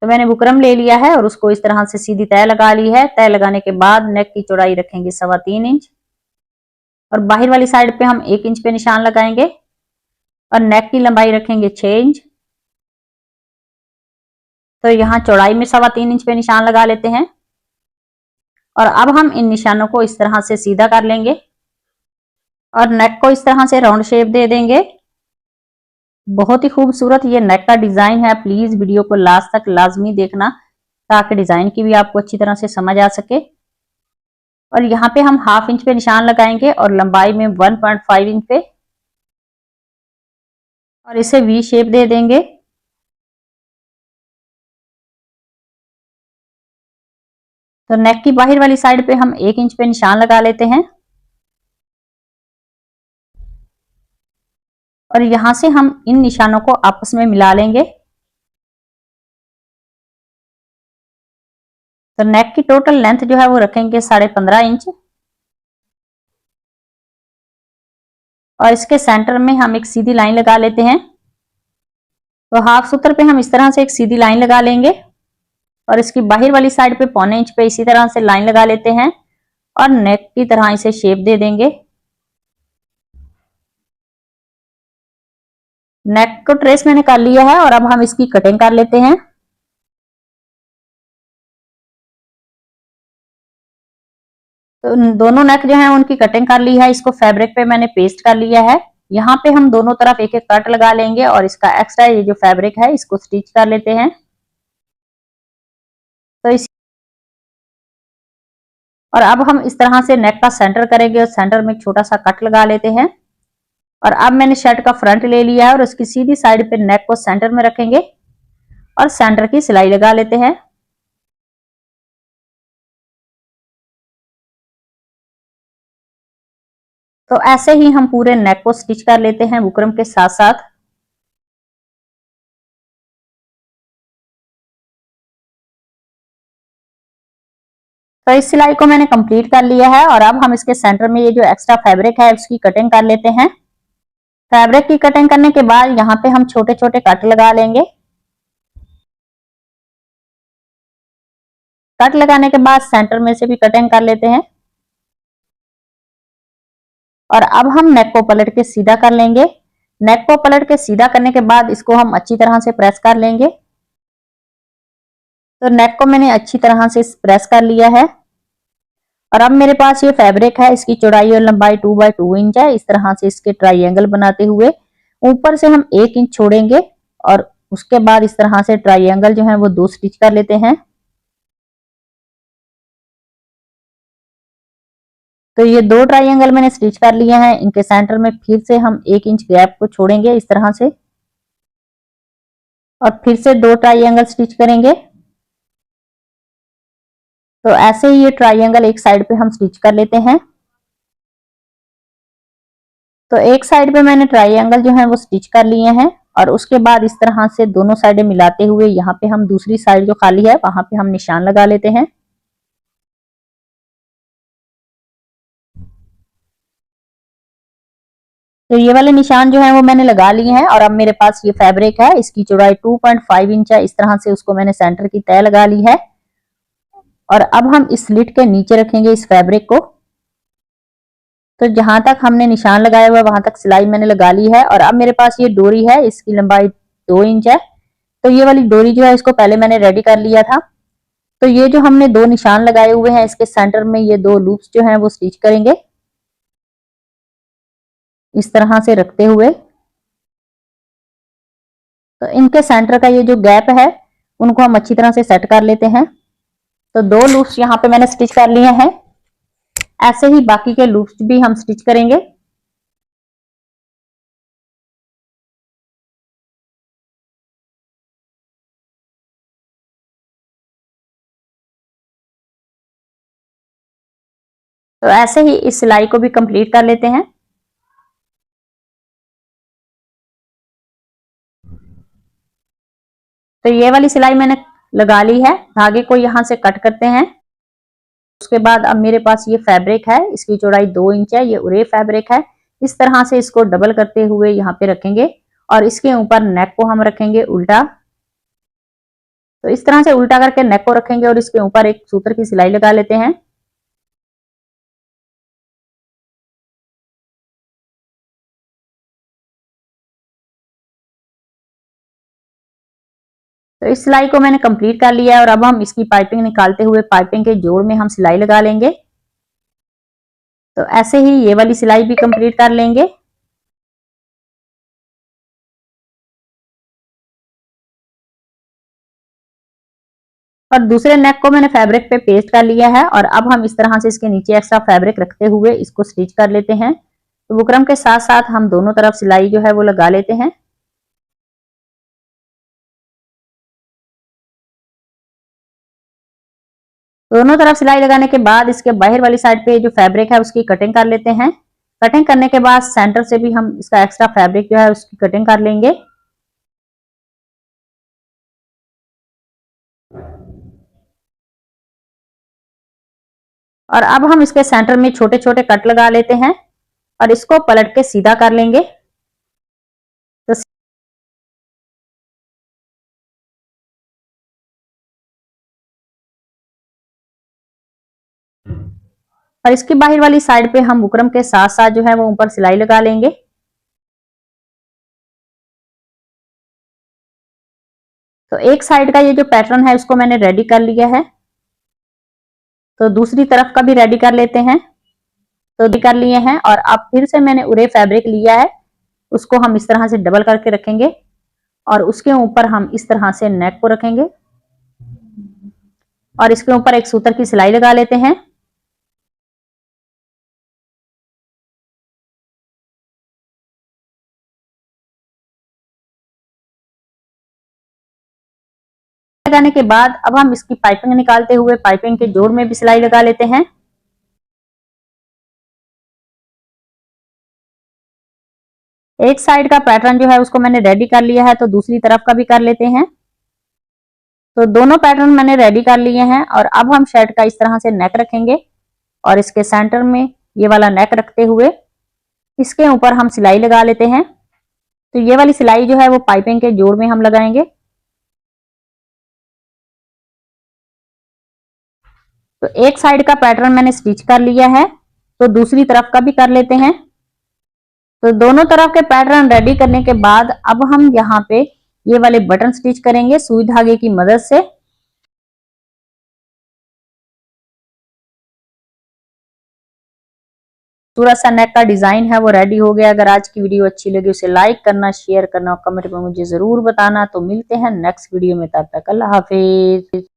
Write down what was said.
तो मैंने बुकरम ले लिया है और उसको इस तरह से सीधी तय लगा ली है। तय लगाने के बाद नेक की चौड़ाई रखेंगे 3.25 इंच और बाहर वाली साइड पे हम 1 इंच पे निशान लगाएंगे और नेक की लंबाई रखेंगे 6 इंच। तो यहाँ चौड़ाई में 3.25 इंच पे निशान लगा लेते हैं और अब हम इन निशानों को इस तरह से सीधा कर लेंगे और नेक को इस तरह से राउंड शेप दे देंगे। बहुत ही खूबसूरत ये नेक का डिजाइन है। प्लीज वीडियो को लास्ट तक लाजमी देखना ताकि डिजाइन की भी आपको अच्छी तरह से समझ आ सके। और यहाँ पे हम 1/2 इंच पे निशान लगाएंगे और लंबाई में 1.5 इंच पे और इसे वी शेप दे देंगे। तो नेक की बाहर वाली साइड पे हम 1 इंच पे निशान लगा लेते हैं और यहां से हम इन निशानों को आपस में मिला लेंगे। तो नेक की टोटल लेंथ जो है वो रखेंगे 15.5 इंच और इसके सेंटर में हम एक सीधी लाइन लगा लेते हैं। तो हाफ सूत्र पे हम इस तरह से एक सीधी लाइन लगा लेंगे और इसकी बाहर वाली साइड पे 1.25 इंच पे इसी तरह से लाइन लगा लेते हैं और नेक की तरह इसे शेप दे देंगे। नेक को ट्रेस मैंने कर लिया है और अब हम इसकी कटिंग कर लेते हैं। तो दोनों नेक जो है उनकी कटिंग कर ली है। इसको फैब्रिक पे मैंने पेस्ट कर लिया है। यहाँ पे हम दोनों तरफ एक एक कट लगा लेंगे और इसका एक्स्ट्रा ये जो फैब्रिक है इसको स्टिच कर लेते हैं। तो इस और अब हम इस तरह से नेक का सेंटर करेंगे और सेंटर में एक छोटा सा कट लगा लेते हैं। और अब मैंने शर्ट का फ्रंट ले लिया है और उसकी सीधी साइड पे नेक को सेंटर में रखेंगे और सेंटर की सिलाई लगा लेते हैं। तो ऐसे ही हम पूरे नेक को स्टिच कर लेते हैं बुकरम के साथ साथ। तो इस सिलाई को मैंने कंप्लीट कर लिया है और अब हम इसके सेंटर में ये जो एक्स्ट्रा फैब्रिक है उसकी कटिंग कर लेते हैं। फैब्रिक की कटिंग करने के बाद यहाँ पे हम छोटे छोटे कट लगा लेंगे। कट लगाने के बाद सेंटर में से भी कटिंग कर लेते हैं और अब हम नेक को पलट के सीधा कर लेंगे। नेक को पलट के सीधा करने के बाद इसको हम अच्छी तरह से प्रेस कर लेंगे। तो नेक को मैंने अच्छी तरह से प्रेस कर लिया है और अब मेरे पास ये फैब्रिक है। इसकी चौड़ाई और लंबाई 2x2 इंच है। इस तरह से इसके ट्राइंगल बनाते हुए ऊपर से हम 1 इंच छोड़ेंगे और उसके बाद इस तरह से ट्राइंगल जो है वो 2 स्टिच कर लेते हैं। तो ये 2 ट्राइंगल मैंने स्टिच कर लिए हैं। इनके सेंटर में फिर से हम 1 इंच गैप को छोड़ेंगे इस तरह से और फिर से 2 ट्राइंगल स्टिच करेंगे। तो ऐसे ही ये ट्राइंगल एक साइड पे हम स्टिच कर लेते हैं। तो एक साइड पे मैंने ट्राइंगल जो है वो स्टिच कर लिए हैं और उसके बाद इस तरह से दोनों साइडें मिलाते हुए यहाँ पे हम दूसरी साइड जो खाली है वहां पे हम निशान लगा लेते हैं। तो ये वाले निशान जो है वो मैंने लगा लिए हैं और अब मेरे पास ये फैब्रिक है। इसकी चौड़ाई 2.5 इंच है। इस तरह से उसको मैंने सेंटर की तय लगा ली है और अब हम इस स्लिट के नीचे रखेंगे इस फैब्रिक को। तो जहां तक हमने निशान लगाया हुआ है वहां तक सिलाई मैंने लगा ली है और अब मेरे पास ये डोरी है। इसकी लंबाई 2 इंच है। तो ये वाली डोरी जो है इसको पहले मैंने रेडी कर लिया था। तो ये जो हमने 2 निशान लगाए हुए हैं इसके सेंटर में ये 2 लूप्स जो हैं वो स्टिच करेंगे इस तरह से रखते हुए। तो इनके सेंटर का ये जो गैप है उनको हम अच्छी तरह से सेट कर लेते हैं। तो 2 लूप्स यहाँ पे मैंने स्टिच कर लिए हैं। ऐसे ही बाकी के लूप्स भी हम स्टिच करेंगे। तो ऐसे ही इस सिलाई को भी कंप्लीट कर लेते हैं। तो ये वाली सिलाई मैंने लगा ली है। धागे को यहाँ से कट करते हैं। उसके बाद अब मेरे पास ये फैब्रिक है। इसकी चौड़ाई 2 इंच है। ये उरे फैब्रिक है। इस तरह से इसको डबल करते हुए यहाँ पे रखेंगे और इसके ऊपर नेक को हम रखेंगे उल्टा। तो इस तरह से उल्टा करके नेक को रखेंगे और इसके ऊपर एक सूत्र की सिलाई लगा लेते हैं। तो इस सिलाई को मैंने कंप्लीट कर लिया है और अब हम इसकी पाइपिंग निकालते हुए पाइपिंग के जोड़ में हम सिलाई लगा लेंगे। तो ऐसे ही ये वाली सिलाई भी कंप्लीट कर लेंगे। और दूसरे नेक को मैंने फैब्रिक पे पेस्ट कर लिया है और अब हम इस तरह से इसके नीचे एक्स्ट्रा फैब्रिक रखते हुए इसको स्टिच कर लेते हैं। तो बुकरम के साथ साथ हम दोनों तरफ सिलाई जो है वो लगा लेते हैं। दोनों तरफ सिलाई लगाने के बाद इसके बाहर वाली साइड पे जो फैब्रिक है उसकी कटिंग कर लेते हैं। कटिंग करने के बाद सेंटर से भी हम इसका एक्स्ट्रा फैब्रिक जो है उसकी कटिंग कर लेंगे। और अब हम इसके सेंटर में छोटे छोटे कट लगा लेते हैं और इसको पलट के सीधा कर लेंगे। तो और इसकी बाहर वाली साइड पे हम बुकरम के साथ साथ जो है वो ऊपर सिलाई लगा लेंगे। तो एक साइड का ये जो पैटर्न है उसको मैंने रेडी कर लिया है। तो दूसरी तरफ का भी रेडी कर लेते हैं। तो रेडी कर लिए हैं और अब फिर से मैंने उरे फैब्रिक लिया है, उसको हम इस तरह से डबल करके रखेंगे और उसके ऊपर हम इस तरह से नेक को रखेंगे और इसके ऊपर एक सूत्र की सिलाई लगा लेते हैं। लगाने के बाद अब हम इसकी पाइपिंग निकालते हुए पाइपिंग के जोड़ में भी सिलाई लगा लेते हैं। एक साइड का पैटर्न जो है उसको मैंने रेडी कर लिया है, तो दूसरी तरफ का भी कर लेते हैं। तो दोनों पैटर्न मैंने रेडी कर लिए हैं और अब हम शर्ट का इस तरह से नेक रखेंगे और इसके सेंटर में ये वाला नेक रखते हुए इसके ऊपर हम सिलाई लगा लेते हैं। तो ये वाली सिलाई जो है वो पाइपिंग के जोड़ में हम लगाएंगे। तो एक साइड का पैटर्न मैंने स्टिच कर लिया है, तो दूसरी तरफ का भी कर लेते हैं। तो दोनों तरफ के पैटर्न रेडी करने के बाद अब हम यहाँ पे ये वाले बटन स्टिच करेंगे सुई धागे की मदद से। पूरा सा नेक का डिजाइन है वो रेडी हो गया। अगर आज की वीडियो अच्छी लगी उसे लाइक करना, शेयर करना और कमेंट में मुझे जरूर बताना। तो मिलते हैं नेक्स्ट वीडियो में, तब तक अल्लाह हाफिज।